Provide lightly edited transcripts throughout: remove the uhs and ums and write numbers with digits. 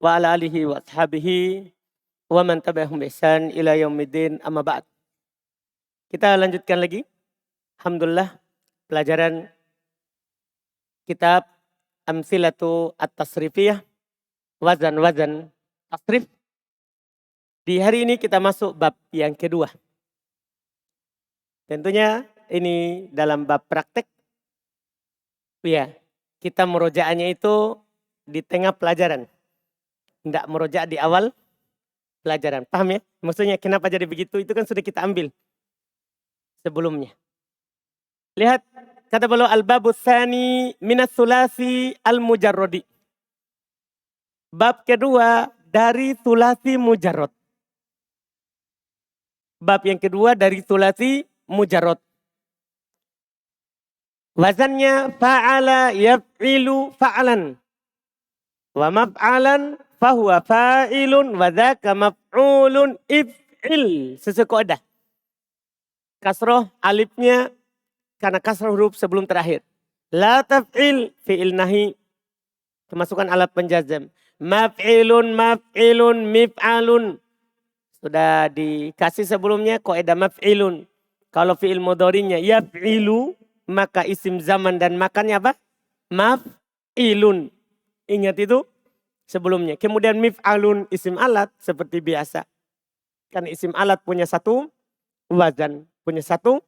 wa ala alihi wa ashabihi wa man tabi'ahum bi ihsan ila yaumiddin, amma ba'd. Kita lanjutkan lagi. Alhamdulillah pelajaran kitab Amsilatu At-Tasrifiyah, wazan-wazan tasrif. Di hari ini kita masuk bab yang kedua. Tentunya ini dalam bab praktek. Ya, kita merojaannya itu di tengah pelajaran. Tidak meroja di awal pelajaran. Paham ya? Maksudnya kenapa jadi begitu? Itu kan sudah kita ambil sebelumnya. Lihat kata beliau al-babu tsani minas sulasi al-mujarradi. Bab kedua dari sulasi mujarrad. Bab yang kedua dari sulasi mujarrad. Wazannya fa'ala yaf'ilu fa'alan. Wa maf'alan fahuwa fa'ilun wa dzaka maf'ulun if'il. Sesuai. Kasroh alifnya karena kasroh huruf sebelum terakhir. La taf'il fi'il nahi. Kemasukan alat penjazam. Maf'ilun maf'ilun mif'alun. Sudah dikasih sebelumnya kaidah maf'ilun. Kalau fi'il mudhari'nya yaf'ilu, maka isim zaman dan makannya apa? Maf'ilun. Ingat itu sebelumnya. Kemudian mif'alun isim alat seperti biasa. Kan isim alat punya satu wazan. Punya satu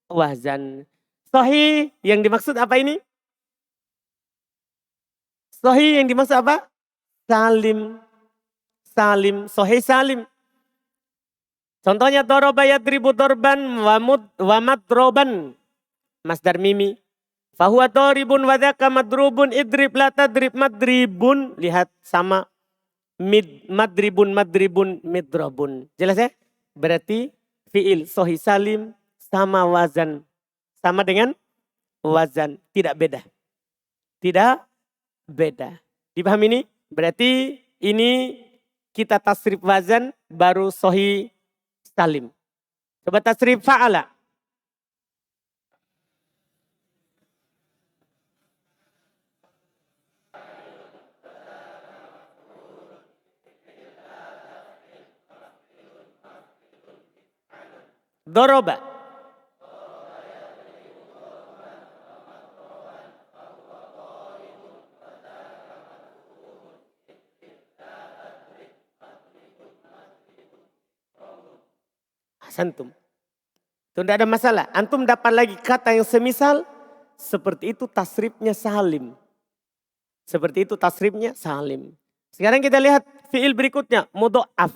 wazan. Sahih yang dimaksud apa ini? Sahih yang dimaksud apa? Salim. Salim. Sahih salim. Contohnya doroba yadribu dorban wa madroban. Masdar mimi. Fahuwa doribun wa dzaka madrubun idrib la tadrib madribun. Lihat sama. Madribun madribun midrobun. Jelas ya? Berarti fi'il sahih salim sama wazan. Sama dengan wazan. Tidak beda. Tidak beda. Dipahami ini? Berarti ini kita tasrif wazan baru sahih salim. Coba tasrif fa'ala. Doroba. Santum. Itu tidak ada masalah. Antum dapat lagi kata yang semisal. Seperti itu tasrifnya salim. Seperti itu tasrifnya salim. Sekarang kita lihat fi'il berikutnya. Mudho'af.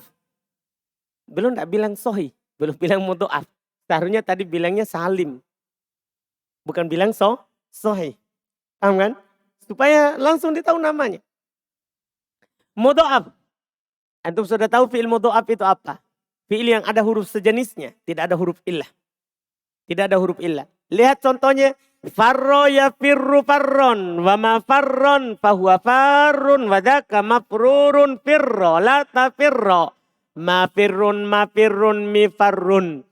Belum tidak bilang sohi. Belum bilang mudho'af. Seharusnya tadi bilangnya salim. Bukan bilang sohi. Paham kan? Supaya langsung ditahu namanya. Mudho'af. Antum sudah tahu fi'il mudho'af itu apa? Fi'il yang ada huruf sejenisnya. Tidak ada huruf illah. Tidak ada huruf illah. Lihat contohnya. Farro ya firru farron. Wa ma farron fahuwa farrun. Wa dzaka mafrurun firro. La ta firro. Ma firrun mi farrun.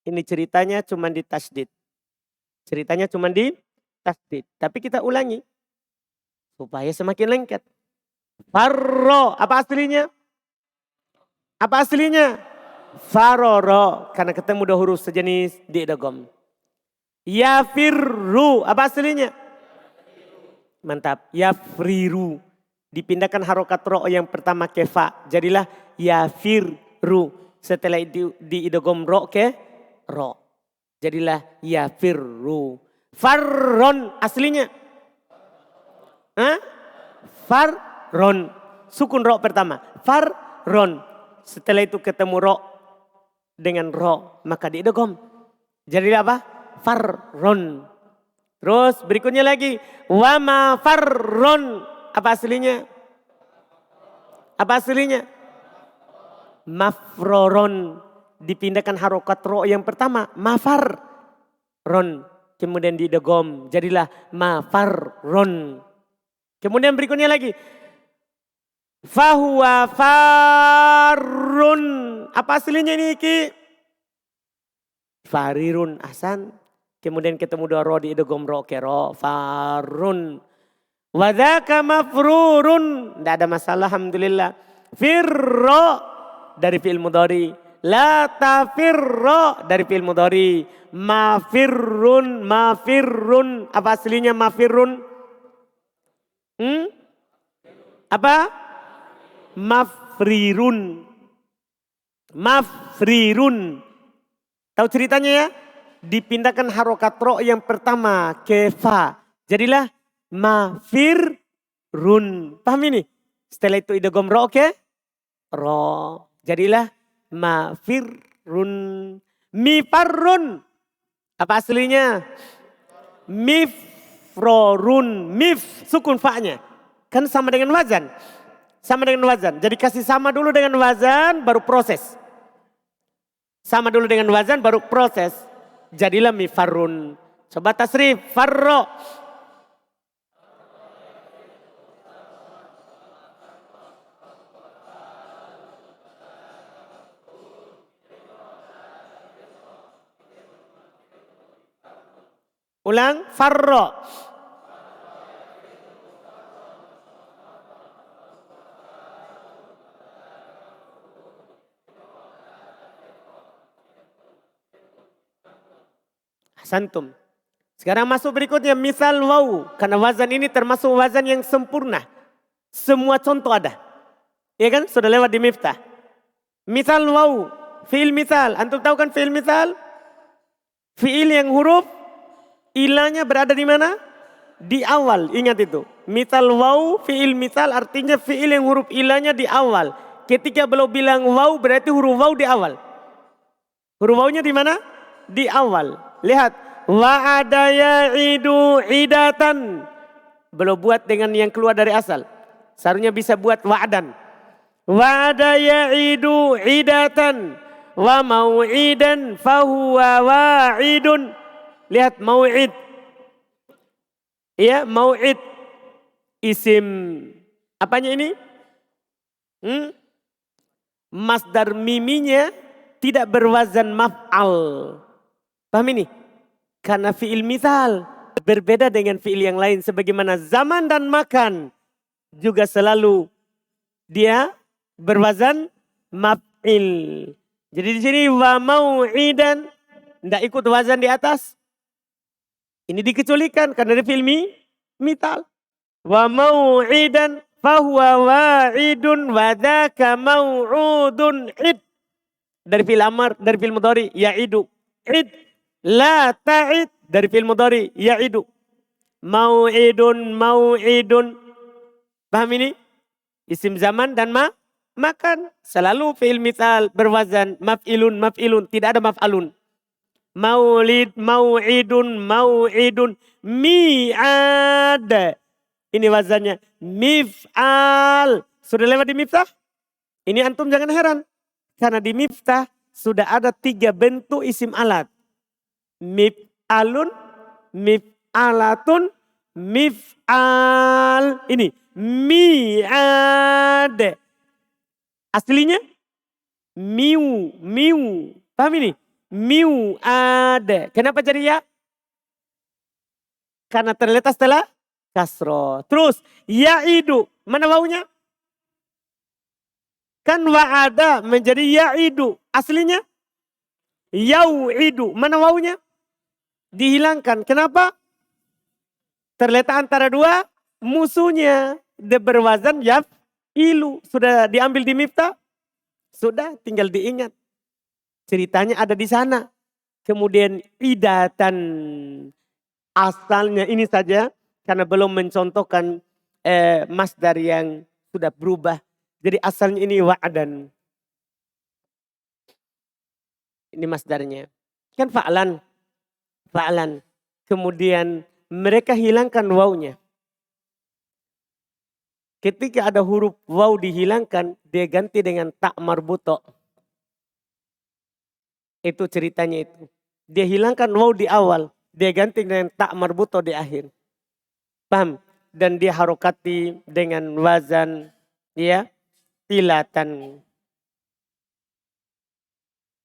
Ini ceritanya cuma di tasdid. Ceritanya cuma di tasdid. Tapi kita ulangi. Supaya semakin lengket. Farro. Apa aslinya? Apa aslinya? Faroro. Karena ketemu dua huruf sejenis di idgham. Yafirru. Apa aslinya? Mantap. Yafriru. Dipindahkan harokat ro yang pertama ke fa. Jadilah yafirru. Setelah di idgham ro ke ro. Jadilah yafirru. Farron. Aslinya? Hah? Farron. Sukun ro pertama. Farron. Setelah itu ketemu ro dengan ro, maka diidgham. Jadi apa? Farron. Terus berikutnya lagi. Wa ma farron. Apa aslinya? Apa aslinya? Mafroron. Dipindahkan harokat ro yang pertama. Mafarron. Kemudian diidgham. Jadilah mafarron. Kemudian berikutnya lagi. Fahuwa farun. Apa aslinya ini Ki? Farirun. Ahsan. Kemudian ketemu dua ro di idgham ro ke ro. Farun. Wadaka mafrurun. Tidak ada masalah, alhamdulillah. Firro dari fi'il mudhari. La tafirro dari fi'il mudhari. Mafirrun, mafirrun. Apa aslinya mafirrun? Apa? Mafrirun. Mafrirun. Tahu ceritanya ya? Dipindahkan harokat ro yang pertama ke fa. Jadilah mafirrun. Paham ini? Setelah itu idgham ro ke ro. Jadilah mafirrun. Mifarrun. Apa aslinya? Mifrorun. Mif sukun fa-nya. Kan sama dengan wazan. Sama dengan wazan. Jadi kasih sama dulu dengan wazan baru proses. Sama dulu dengan wazan baru proses. Jadilah mifarrun. Coba tasrif. Farro. Ulang. Farro. Santum. Sekarang masuk berikutnya misal waw. Karena wazan ini termasuk wazan yang sempurna. Semua contoh ada. Iya kan? Sudah lewat di miftah. Misal waw. Fi'il misal. Antum tahu kan fi'il misal? Fi'il yang huruf ilahnya berada di mana? Di awal. Ingat itu. Misal waw. Fi'il misal artinya fi'il yang huruf ilahnya di awal. Ketika belum bilang waw berarti huruf waw di awal. Huruf wawnya di mana? Di awal. Lihat, wa'ada ya'idu idatan. Belum buat dengan yang keluar dari asal. Seharusnya bisa buat wa'dan. Wa'ada ya'idu idatan. Wa mau'idan fahuwa wa'idun. Lihat mau'id. Iya, mau'id. Isim. Apanya ini? Masdar miminya tidak berwazan maf'al. Paham ini? Karena fi'il misal berbeda dengan fi'il yang lain. Sebagaimana zaman dan makan juga selalu dia berwazan maf'il. Jadi di sini wa mau'idan tidak ikut wazan di atas. Ini dikecualikan karena dari fi'il misal. Wa mau'idan fahuwa wa'idun wa dzaka mau'udun id. Dari fi'il amar, dari fi'il mudhari ya'idu. Id. La ta'id dari fi'il mudhari ya'idu. Mau'idun, mau'idun. Paham ini? Isim zaman dan makan. Selalu fi'il misal berwazan maf'ilun, maf'ilun. Tidak ada maf'alun. Maulid, mau'idun, mau'idun. Mi'ad. Ini wazannya. Mif'al. Sudah lewat di miftah? Ini antum jangan heran. Karena di miftah sudah ada 3 bentuk isim alat. Mif'alun, mif'alatun, mif'al. Ini mi'ad. Aslinya miu, miu. Paham ini? Mi'ad. Kenapa jadi ya? Karena terletak setelah kasroh. Terus ya'idu. Mana wawunya? Kan wa'ada menjadi ya'idu. Aslinya yau'idu. Mana wawunya? Dihilangkan. Kenapa? Terletak antara dua musuhnya. Dia berwazan yaf'ilu. Sudah diambil di miftah? Sudah, tinggal diingat. Ceritanya ada di sana. Kemudian idatan. Asalnya ini saja. Karena belum mencontohkan masdar yang sudah berubah. Jadi asalnya ini wa'adan. Ini masdarnya. Kan fa'lan. Fa'lan. Kemudian mereka hilangkan wawunya. Ketika ada huruf waw dihilangkan, dia ganti dengan tak marbuto. Itu ceritanya itu. Dia hilangkan waw di awal, dia ganti dengan tak marbuto di akhir. Paham? Dan dia harokati dengan wazan ya ilatan.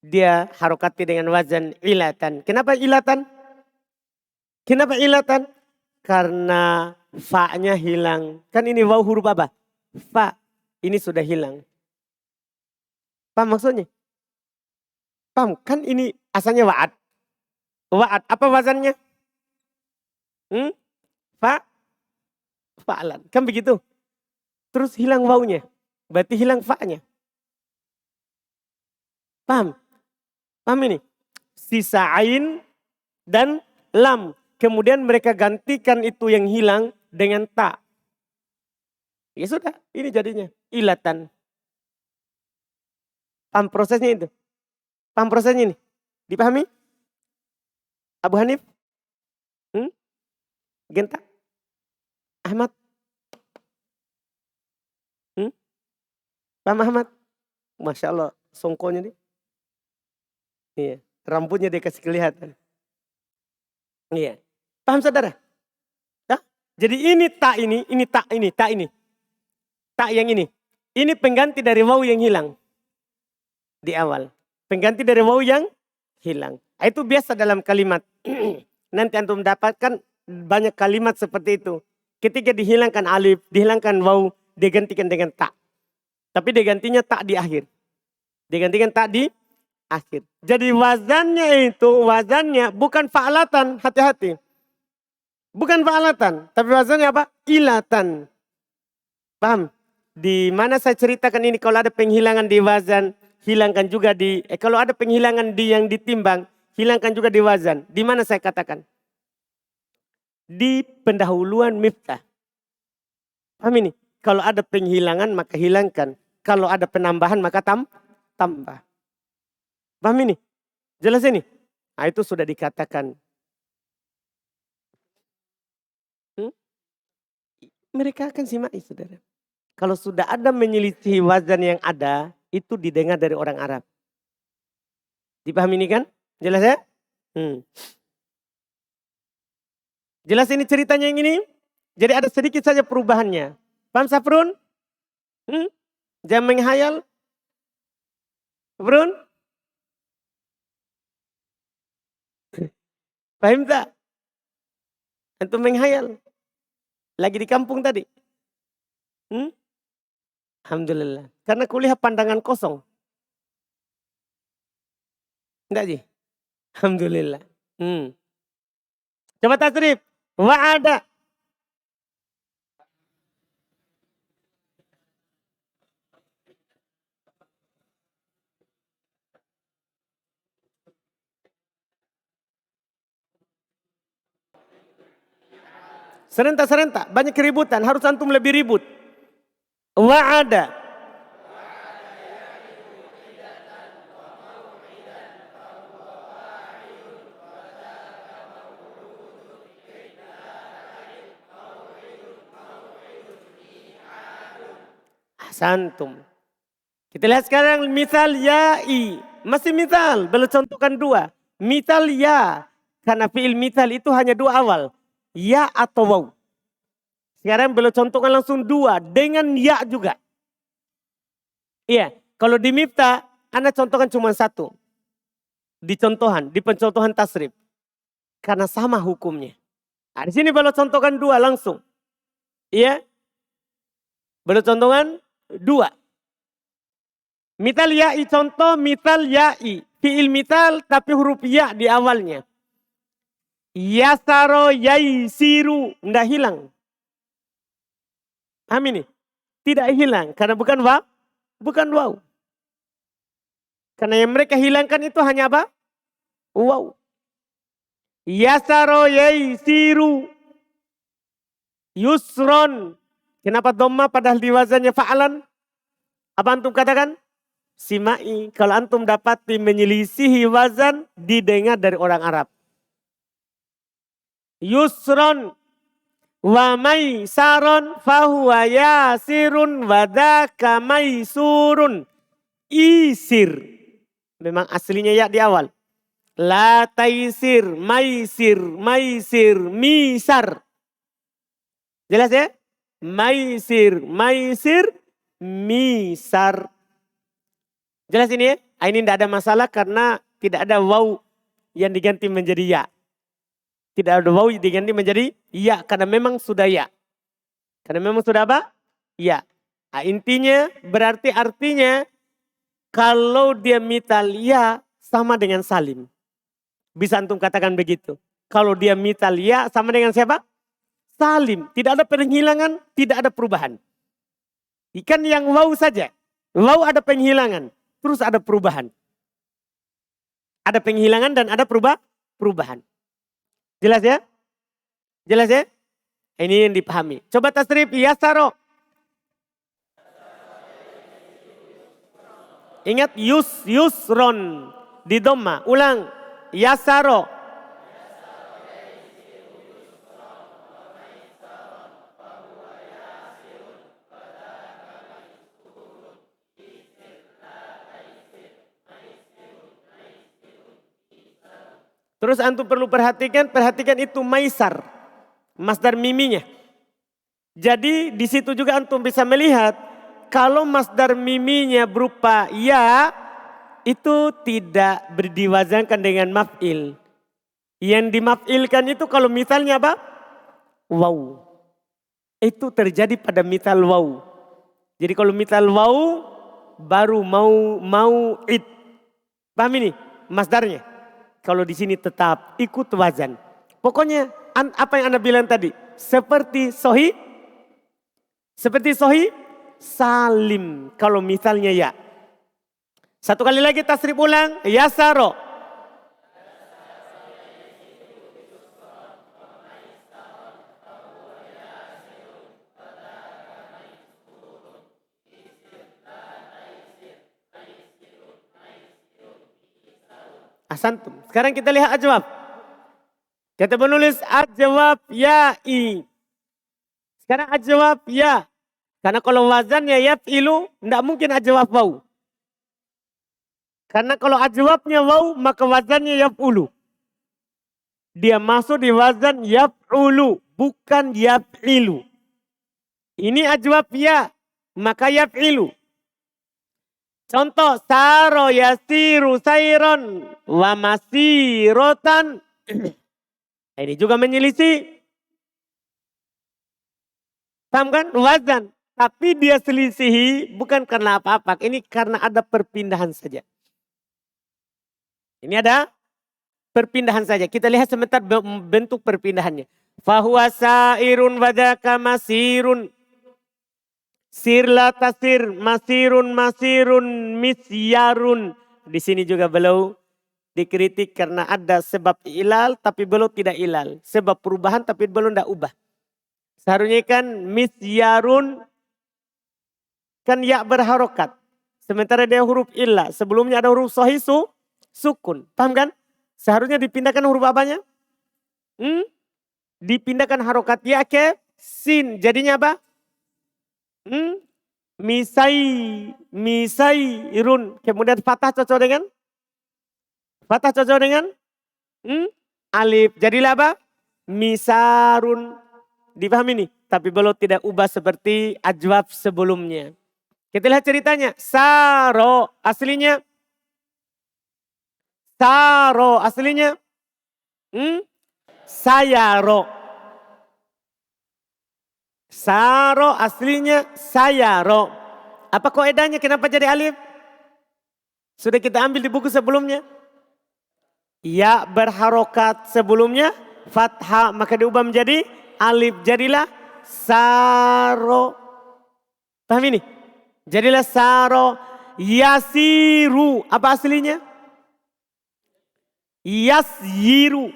Dia harokati dengan wazan ilatan. Kenapa ilatan? Kenapa ilatan? Karena Fa-nya hilang. Kan ini waw huruf apa? Fa. Ini sudah hilang. Paham maksudnya? Paham? Kan ini asalnya wa'ad. Wa'ad. Apa wazannya? Fa. Fa'lan. Kan begitu. Terus hilang wawnya. Berarti hilang fa-nya. Paham? Paham ini? Sisa ain dan lam. Kemudian mereka gantikan itu yang hilang dengan ta. Ya sudah, ini jadinya ilatan. Paham prosesnya itu? Paham prosesnya ini? Dipahami? Abu Hanif? Genta? Ahmad? Paham Ahmad? Masya Allah, songkonya nih. Iya, rambutnya dia kasih kelihatan. Iya. Paham saudara? Ya? Jadi ini tak ini, tak ini, tak ini. Tak yang ini. Ini pengganti dari waw yang hilang. Di awal. Pengganti dari waw yang hilang. Itu biasa dalam kalimat. Nanti antum mendapatkan banyak kalimat seperti itu. Ketika dihilangkan alif, dihilangkan waw, digantikan dengan tak. Tapi digantinya tak di akhir. Digantikan tak di akhir. Jadi wazannya itu, wazannya bukan fa'alatan, hati-hati. Bukan fa'alatan, tapi wazannya apa? Ilatan. Paham? Di mana saya ceritakan ini, kalau ada penghilangan di wazan, hilangkan juga di, kalau ada penghilangan di yang ditimbang, hilangkan juga di wazan. Di mana saya katakan? Di pendahuluan miftah. Paham ini? Kalau ada penghilangan maka hilangkan. Kalau ada penambahan maka tambah. Paham ini? Jelas ini? Nah, itu sudah dikatakan. Mereka akan simak, saudara. Kalau sudah ada menyelisihi wazan yang ada, itu didengar dari orang Arab. Dipahami ini kan? Jelas ya? Jelas ini ceritanya yang ini? Jadi ada sedikit saja perubahannya. Paham Safrun? Jangan menghayal. Safrun? Paham tak? Antum menghayal. Lagi di kampung tadi. Alhamdulillah. Karena kuliah pandangan kosong. Enggak Ji? Alhamdulillah. Coba tasrif. Wa'ada. Serentak-serentak. Banyak keributan. Harus antum lebih ribut. Wa'ada. Santum. Kita lihat sekarang misal ya'i. Masih misal. Belum contohkan dua. Misal ya. Karena fi'il misal itu hanya dua awal. Ya atau waw. Sekarang belum contohkan langsung dua. Dengan ya juga. Iya. Kalau di miftah. Anda contohkan cuma satu. Di contohan. Di pencontohan tasrif. Karena sama hukumnya. Nah, di sini belum contohkan dua langsung. Iya. Belum contohkan dua. Mital ya'i contoh mital ya'i. Fi'il mital tapi huruf ya di awalnya. Yasaro yaisiru. Tidak hilang. Amin nih. Tidak hilang. Karena bukan waw. Bukan waw. Karena yang mereka hilangkan itu hanya apa? Waw. Yasaro yaisiru. Yusron. Kenapa dhamma padahal di wazannya fa'alan? Apa antum katakan? Simai. Kalau antum dapati menyelisihi wazan, didengar dari orang Arab. Yusron. Wa maisaron fahuwa yasirun wadaka maisurun. Isir. Memang aslinya ya di awal. La taisir, maisir, misar. Jelas ya? Maisir, misar. Jelas ini ya? Ini tidak ada masalah karena tidak ada waw yang diganti menjadi ya. Tidak ada waw diganti menjadi ya karena memang sudah ya. Karena memang sudah apa? Ya. Nah, intinya berarti artinya kalau dia mital ya sama dengan salim. Bisa antum katakan begitu. Kalau dia mital ya sama dengan siapa? Salim. Tidak ada penghilangan, tidak ada perubahan. Ikan yang waw saja. Waw ada penghilangan, terus ada perubahan. Ada penghilangan dan ada perubahan. Jelas ya? Jelas ya? Ini yang dipahami. Coba tasrif yasaro. Ingat yusron di dhamma. Ulang. Yasaro. Terus antum perlu perhatikan itu maisar. Masdar miminya. Jadi di situ juga antum bisa melihat kalau masdar miminya berupa ya itu tidak diwazankan dengan maf'il. Yang dimaf'ilkan itu kalau misalnya apa? Waw. Itu terjadi pada misal waw. Jadi kalau misal waw baru mau id. Paham ini masdarnya? Kalau di sini tetap ikut wazan. Pokoknya apa yang Anda bilang tadi. Seperti sohi salim. Kalau misalnya ya. Satu kali lagi tasrif ulang. Yasaro. Ahsantum. Sekarang kita lihat ajwab. Kita menulis ajwab ya'i. Sekarang ajwab ya. Karena kalau wazannya yaf'ilu, tidak mungkin ajwab waw. Karena kalau ajwabnya waw, maka wazannya yaf'ulu. Dia masuk di wazan yaf'ulu, bukan yaf'ilu. Ini ajwab ya, maka yaf'ilu. Contoh, saro yasiru sairon wa masirotan. Ini juga menyelisih. Paham kan? Wazan. Tapi dia selisihi bukan karena apa-apa. Ini karena ada perpindahan saja. Ini ada perpindahan saja. Kita lihat sebentar bentuk perpindahannya. Fahuwa sairun wadaka masirun. Sirla tasir, masirun, misyarun. Di sini juga beliau dikritik karena ada sebab ilal tapi beliau tidak ilal. Sebab perubahan tapi beliau tidak ubah. Seharusnya kan misyarun kan ya berharokat. Sementara dia huruf illa. Sebelumnya ada huruf sahih sukun. Paham kan? Seharusnya dipindahkan huruf apanya? Dipindahkan harokat ya ke sin. Jadinya apa? Misairun. Kemudian fathah cocok dengan? Fathah cocok dengan? Alif. Jadilah apa? Misarun. Dipahami nih? Tapi belum tidak ubah seperti ajwab sebelumnya. Kita lihat ceritanya. Saro aslinya. Saro aslinya. Sayaro. Saro aslinya sayaro. Apa kaidahnya? Kenapa jadi alif? Sudah kita ambil di buku sebelumnya. Ya berharokat sebelumnya. Fathah maka diubah menjadi alif. Jadilah saro. Paham ini? Jadilah saro. Yasiru. Apa aslinya? Yasyiru.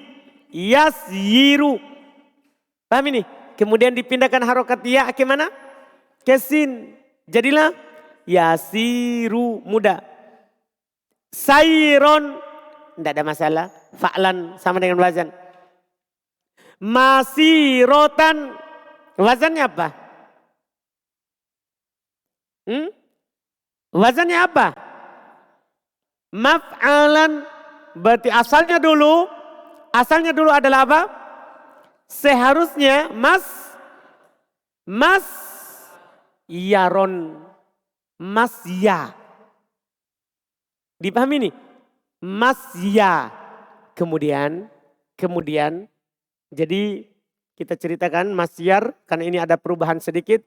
Yasyiru. Paham ini? Kemudian dipindahkan harokat ya ke mana? Ke sin. Jadilah yasiru, mudah. Sairon. Tidak ada masalah. Fa'lan sama dengan wazan. Masirotan. Wazannya apa? Wazannya apa? Maf'alan. Berarti asalnya dulu adalah apa? Seharusnya yaron. Ya. Dipahami nih? Ya. Kemudian jadi kita ceritakan masyar karena ini ada perubahan sedikit.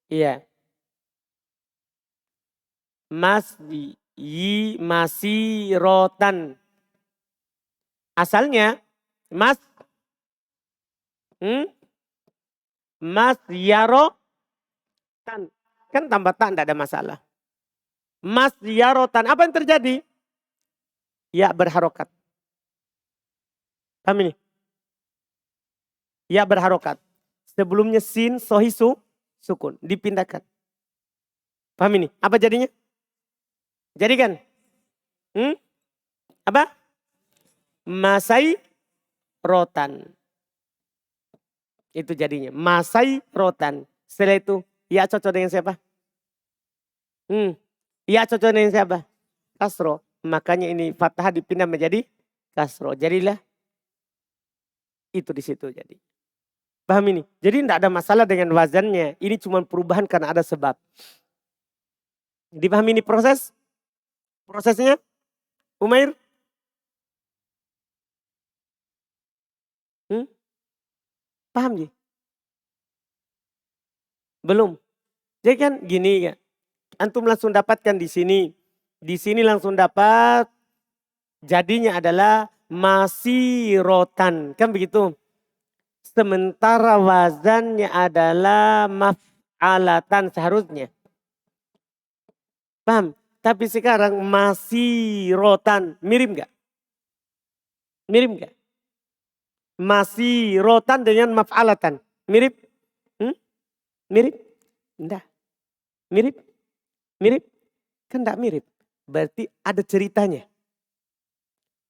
Iya. Masyirotan. Asalnya masyarotan. Kan tambah tak, tidak ada masalah. Masyarotan. Apa yang terjadi? Ya berharokat. Paham ini? Ya berharokat. Sebelumnya sin, sohisu, sukun. Dipindahkan. Paham ini? Apa jadinya? Jadi kan? Apa? Masai rotan. Itu jadinya. Masai rotan. Setelah itu, ya cocok dengan siapa? Ya cocok dengan siapa? Kasro. Makanya ini fathah dipindah menjadi kasro. Jadilah itu di situ jadi. Paham ini? Jadi tidak ada masalah dengan wazannya. Ini cuma perubahan karena ada sebab. Dipahami ini proses? Prosesnya? Umair? Paham ya? Belum. Jadi kan gini ya. Antum langsung dapatkan di sini. Di sini langsung dapat. Jadinya adalah masyirotan. Kan begitu. Sementara wazannya adalah maf'alatan seharusnya. Paham? Tapi sekarang masyirotan. Mirip gak? Mirip gak? Masyirotan dengan maf'alatan. Mirip? Mirip? Enggak. Mirip? Mirip? Kan enggak mirip. Berarti ada ceritanya.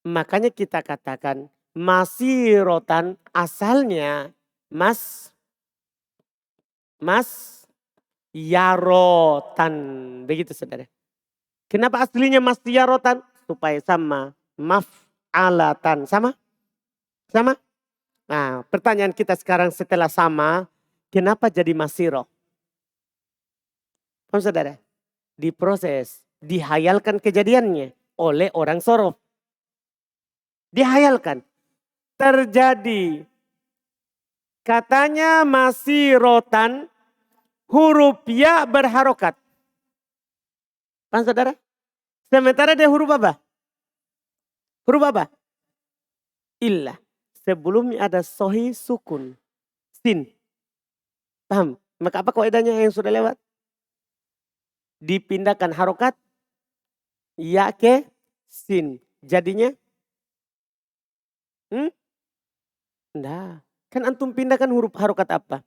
Makanya kita katakan masyirotan asalnya yarotan. Begitu saudara. Kenapa aslinya yarotan? Supaya sama maf'alatan. Sama? Sama? Nah, pertanyaan kita sekarang setelah sama, kenapa jadi masiro? Paham saudara? Diproses, dihayalkan kejadiannya oleh orang sorof. Dihayalkan. Terjadi. Katanya masirotan, huruf ya berharokat. Paham saudara? Sementara dia huruf apa? Huruf apa? Illah. Sebelumnya ada sohi sukun. Sin. Paham? Maka apa kaidahnya yang sudah lewat? Dipindahkan harokat. Ya ke sin. Jadinya? Enggak. Kan antum pindahkan huruf harokat apa?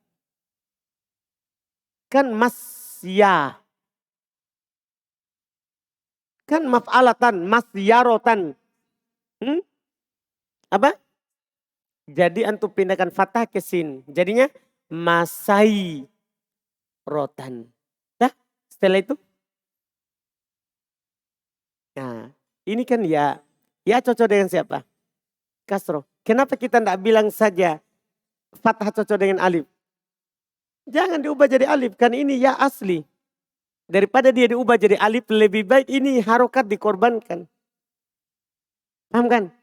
Kan masya. Kan maf'alatan. Masyarotan. Apa? Jadi antum pindahkan fathah ke sin. Jadinya masai rotan. Dah, setelah itu. Nah, ini kan ya cocok dengan siapa? Kasro. Kenapa kita tidak bilang saja fathah cocok dengan alif? Jangan diubah jadi alif, kan ini ya asli. Daripada dia diubah jadi alif, lebih baik ini harokat dikorbankan. Paham kan?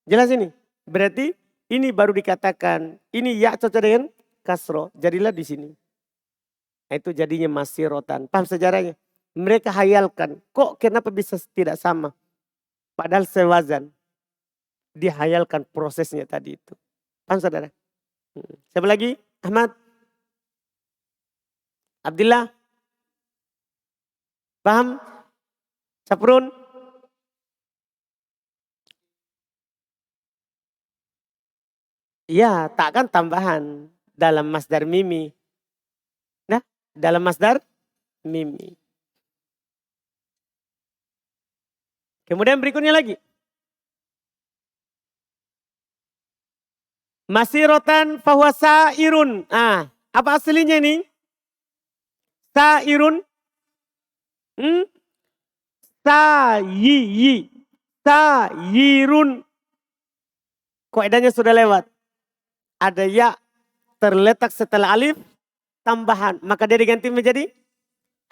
Jelas ini? Berarti ini baru dikatakan, ini ya cocok dengan kasro, jadilah di sini. Nah, itu jadinya masyirotan. Paham sejarahnya? Mereka hayalkan, kok kenapa bisa tidak sama? Padahal sewazan. Dihayalkan prosesnya tadi itu. Paham saudara? Siapa lagi? Ahmad? Abdillah? Paham? Saprun? Iya, tak kan tambahan dalam masdar mimi. Nah, dalam masdar mimi. Kemudian berikutnya lagi. Masyirotan fahuwa sa'irun. Apa aslinya ini? Sa'irun. Sa'yirun. Kaidahnya sudah lewat. Ada ya terletak setelah alif tambahan. Maka dia diganti menjadi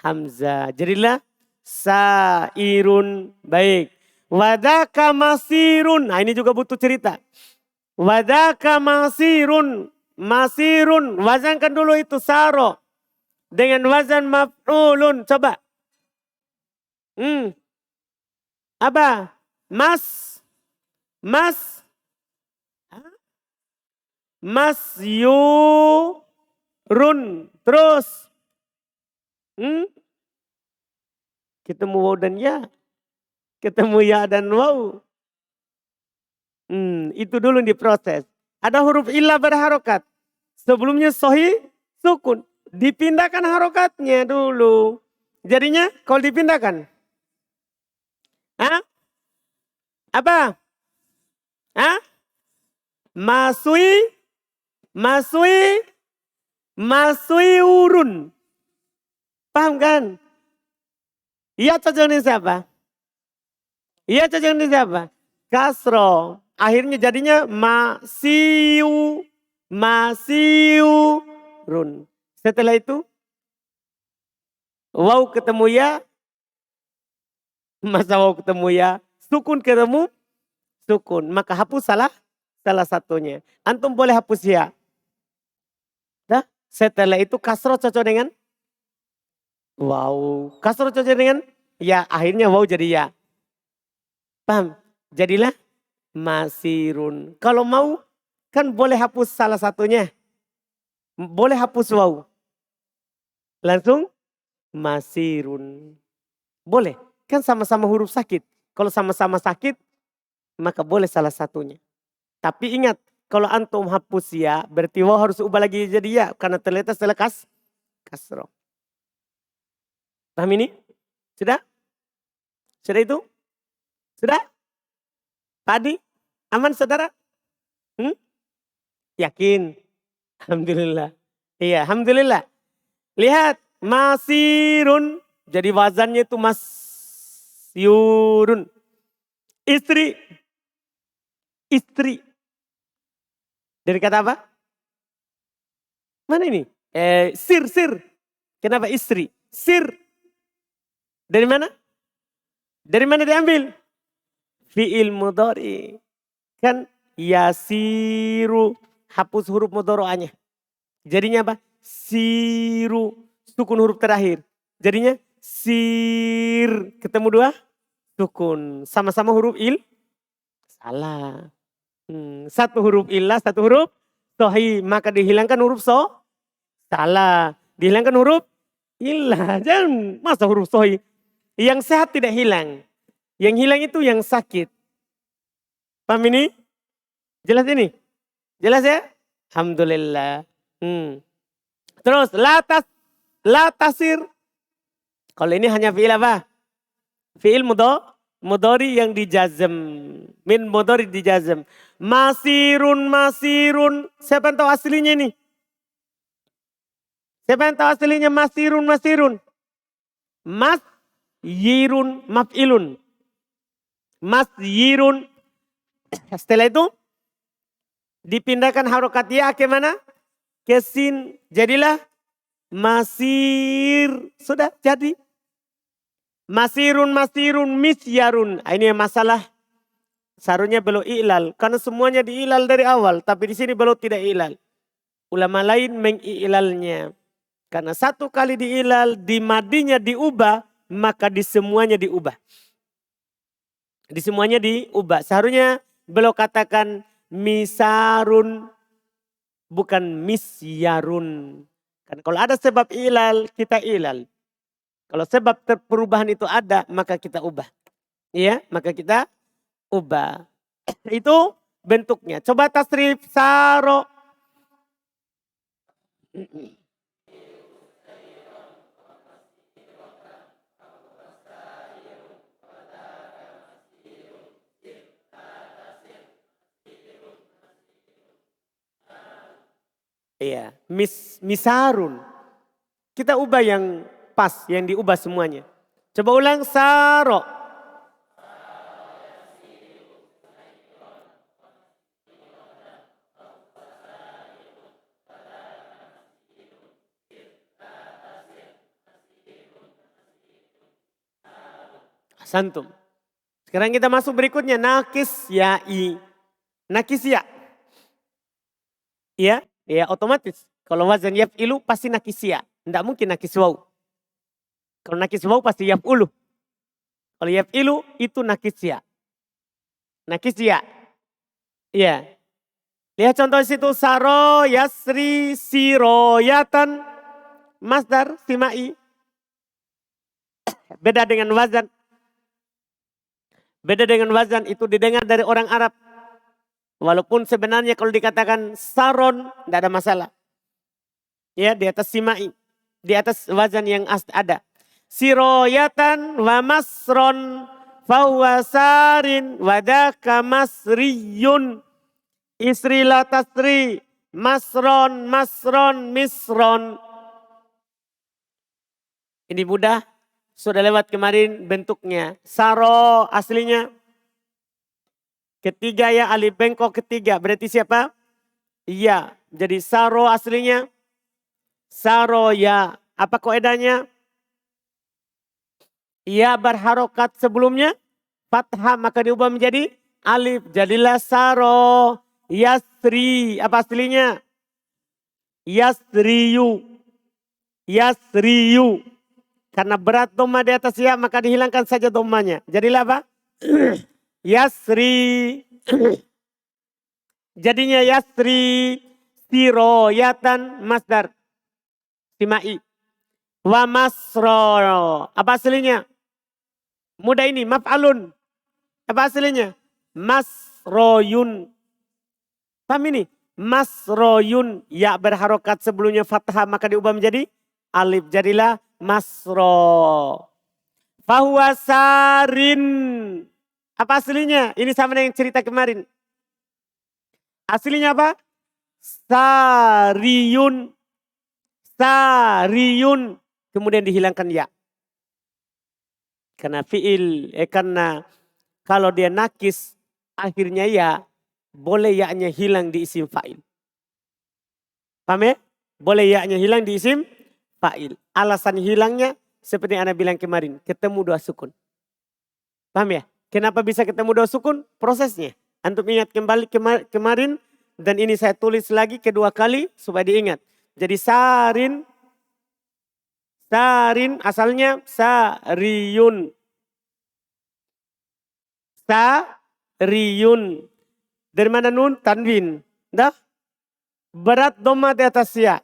hamzah. Jadilah sa'irun. Baik. Wadaka masirun. Nah ini juga butuh cerita. Wadaka masirun. Masirun. Wazankan dulu itu saro. Dengan wazan maf'ulun. Coba. Apa? Mas. Mas. Masyurun. Terus. Ketemu waw dan ya. Ketemu ya dan waw. Itu dulu diproses. Ada huruf illah berharokat. Sebelumnya sohi sukun. Dipindahkan harokatnya dulu. Jadinya kalau dipindahkan. Hah? Apa? Hah? Masui urun. Paham kan? Iya cocoknya siapa? Iya cocoknya siapa? Kasro. Akhirnya jadinya masiurun. Setelah itu waw ketemu ya. Masa waw ketemu ya. Sukun ketemu sukun. Maka hapus salah satunya. Antum boleh hapus ya. Nah, setelah itu kasro cocok dengan waw. Kasro cocok dengan ya. Akhirnya waw jadi ya. Paham? Jadilah masirun. Kalau mau kan boleh hapus salah satunya. Boleh hapus waw. Langsung masirun. Boleh. Kan sama-sama huruf sakit. Kalau sama-sama sakit maka boleh salah satunya. Tapi ingat kalau antum hapus ya berarti waw harus ubah lagi jadi ya. Karena terletak setelah kasro. Paham ini? Sudah? Sudah itu? Sudah? Tadi? Aman saudara? Yakin? Alhamdulillah. Iya, alhamdulillah. Lihat, masirun. Jadi wazannya itu masyurun. Istri. Dari kata apa? Mana ini? Sir. Kenapa istri? Sir. Dari mana? Dari mana diambil? Fi'il mudhari. Kan yasiru. Hapus huruf mudhari'anya. Jadinya apa? Siru. Sukun huruf terakhir. Jadinya sir. Ketemu dua. Sukun. Sama-sama huruf salah. Satu huruf illah, satu huruf sohi. Maka dihilangkan huruf salah. Dihilangkan huruf illah. Jangan masa huruf sohi. Yang sehat tidak hilang. Yang hilang itu yang sakit. Paham ini? Jelas ini? Jelas ya? Alhamdulillah. Terus latasir. Kalau ini hanya fi'il apa? Fi'il mudhari yang dijazm. Min mudhari dijazm. Masirun. Siapa yang tahu aslinya ini? Siapa yang tahu aslinya masirun? Masyirun maf'ilun. Masyirun. Setelah itu dipindahkan harokat ya ke mana? Ke sin. Jadilah masir. Sudah jadi. Masirun misyarun. Ini masalah. Seharusnya belum i'lal. Karena semuanya di'ilal dari awal. Tapi di sini belum tidak i'lal. Ulama lain mengi'lalnya. Karena satu kali di'ilal, di madinya diubah. Maka di semuanya diubah. Di semuanya diubah. Seharusnya belum katakan misarun. Bukan misyarun. Karena kalau ada sebab ilal, kita ilal. Kalau sebab perubahan itu ada, maka kita ubah. Iya, maka kita ubah. Itu bentuknya. Coba tasrif saro. Iya, misarun. Kita ubah yang pas, yang diubah semuanya. Coba ulang saro. Santum. Sekarang kita masuk berikutnya. Nakis ya'i. Nakis ya. Iya, ya otomatis. Kalau wazan yaf'ilu pasti nakis ya. Tidak mungkin nakis waw. Kalau nakis waw pasti yaf'ulu. Kalau yaf'ilu itu nakis ya. Nakis ya. Iya. Lihat contoh situ. Saro yasri siroyatan. Masdar simai. Beda dengan wazan. Beda dengan wazan itu didengar dari orang Arab. Walaupun sebenarnya kalau dikatakan saron tidak ada masalah. Ya di atas simai. Di atas wazan yang ada. Siroyatan wa masron fawasarin wadaka masriyun. Isri la tasri. Masron misron. Ini mudah. Sudah lewat kemarin bentuknya. Saro aslinya. Ketiga ya, alif bengkok ketiga. Berarti siapa? Ya. Jadi saro aslinya. Saro ya. Apa kaidahnya? Ya berharokat sebelumnya. Fathah maka diubah menjadi alif. Jadilah saro. Yasri. Apa aslinya? Yasriyu. Yasriyu. Karena berat doma di atas ya maka dihilangkan saja domanya. Jadilah apa? Yasri. Jadinya yasri. Siroyatan masdar. Simai. Wa masro. Apa aslinya? Mudah ini. Maf'alun. Apa aslinya? Masroyun. Paham ini? Masroyun. Ya berharokat sebelumnya fathah maka diubah menjadi alif. Jadilah masro. Fahuwa sarin. Apa aslinya? Ini sama dengan cerita kemarin. Aslinya apa? Sariyun. Sariyun. Kemudian dihilangkan ya. Karena fi'il. Karena kalau dia nakis. Akhirnya ya. Boleh ya-nya hilang di isim fa'il. Paham ya? Boleh ya-nya hilang di isim fa'il. Alasan hilangnya seperti yang Anda bilang kemarin. Ketemu dua sukun. Paham ya? Kenapa bisa ketemu dua sukun? Prosesnya. Antum ingat kembali kemarin. Dan ini saya tulis lagi kedua kali supaya diingat. Jadi sarin. Sarin asalnya sariyun. Sariyun. Dari mana nun? Tanwin. Dah? Berat doma di atas ya.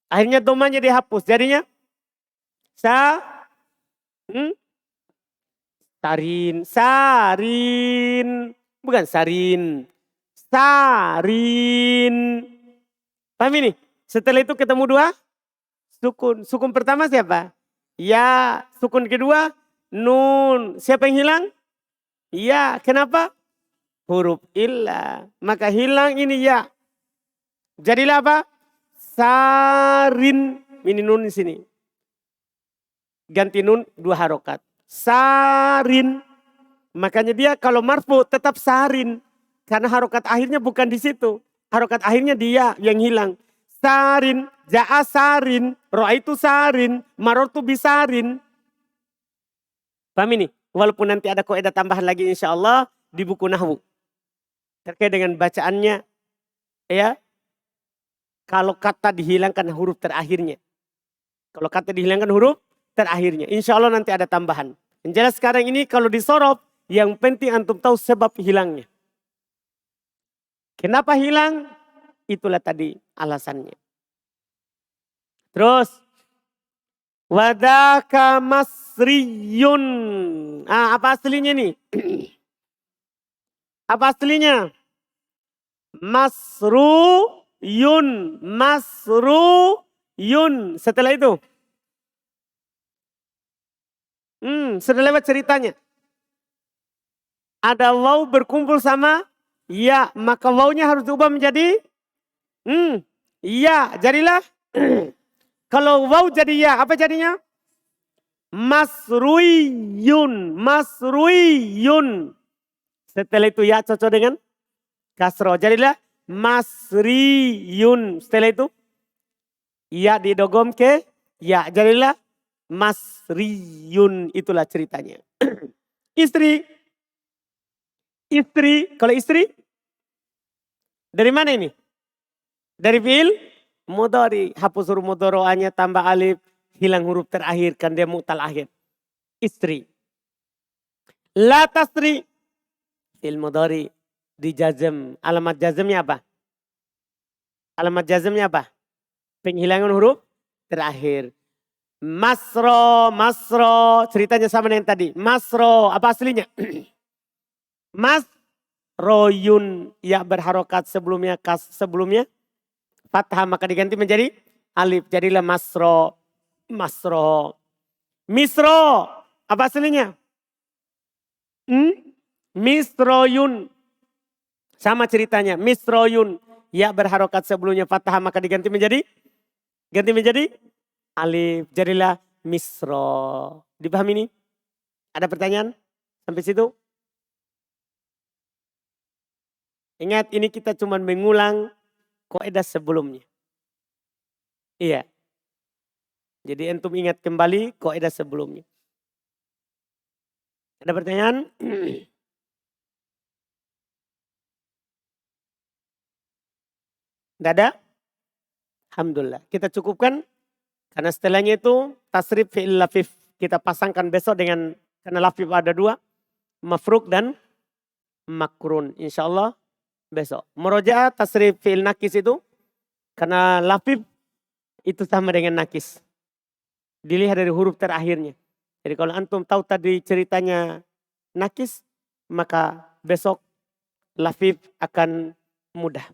Akhirnya domanya dihapus. Jadinya sarin. Sarin. Bukan sarin. Sarin. Paham ini? Setelah itu ketemu dua sukun. Sukun pertama siapa? Ya. Sukun kedua nun. Siapa yang hilang? Ya. Kenapa? Huruf illah. Maka hilang ini ya. Jadilah apa? Sarin. Ini nun di sini. Ganti nun 2 harokat. Sarin. Makanya dia kalau marfu tetap sarin. Karena harokat akhirnya bukan di situ. Harokat akhirnya dia yang hilang. Sarin. Ja'a sarin. Ro'aitu sarin. Marortu bisarin. Paham ini? Walaupun nanti ada kaidah tambahan lagi insya Allah di buku Nahwu. Terkait dengan bacaannya. Ya. Kalau kata dihilangkan huruf terakhirnya. Kalau kata dihilangkan huruf terakhirnya. Insya Allah nanti ada tambahan. Yang jelas sekarang ini kalau disorof. Yang penting antum tahu sebab hilangnya. Kenapa hilang? Itulah tadi alasannya. Terus. Wadaka masriyun. Apa aslinya nih? Apa aslinya? Masruyun. Masruyun. Setelah itu. Sudah lewat ceritanya. Ada waw berkumpul sama ya. Maka wawnya harus diubah menjadi ya. Jadilah. Kalau waw jadi ya. Apa jadinya? Masruyun. Masruyun. Setelah itu ya cocok dengan kasro. Jadilah masriyun. Setelah itu ya didogom ke ya. Jadilah masriyun. Itulah ceritanya. Istri Istri, kalau istri dari mana ini? Dari fiil mudhari. Hapus huruf mudhari'nya tambah alif, hilang huruf terakhir kan dia mu'tal akhir. Istri. La tasri fiil mudhari dijazm. Alamat jazmnya apa? Alamat jazmnya apa? Penghilangan huruf terakhir. Masro, masro. Ceritanya sama dengan tadi. Masro, apa aslinya? Mas royun. Ya berharokat sebelumnya, kas sebelumnya. Fathah maka diganti menjadi alif. Jadilah masro. Masro. Misro. Apa aslinya? Misroyun. Sama ceritanya. Misroyun. Ya berharokat sebelumnya fathah maka diganti menjadi? Ganti menjadi? Alif. Jadilah misro. Dipahami ini? Ada pertanyaan? Sampai situ? Ingat ini kita cuma mengulang kaidah sebelumnya. Iya. Jadi antum ingat kembali kaidah sebelumnya. Ada pertanyaan? Tidak ada? Alhamdulillah. Kita cukupkan. Karena setelahnya itu tasrif fi'il lafif. Kita pasangkan besok dengan, karena lafif ada dua. Mafruk dan makrun. Insya Allah besok. Murojaah tasrif fi'il nakis itu. Karena lafif itu sama dengan nakis. Dilihat dari huruf terakhirnya. Jadi kalau antum tahu tadi ceritanya nakis. Maka besok lafif akan mudah.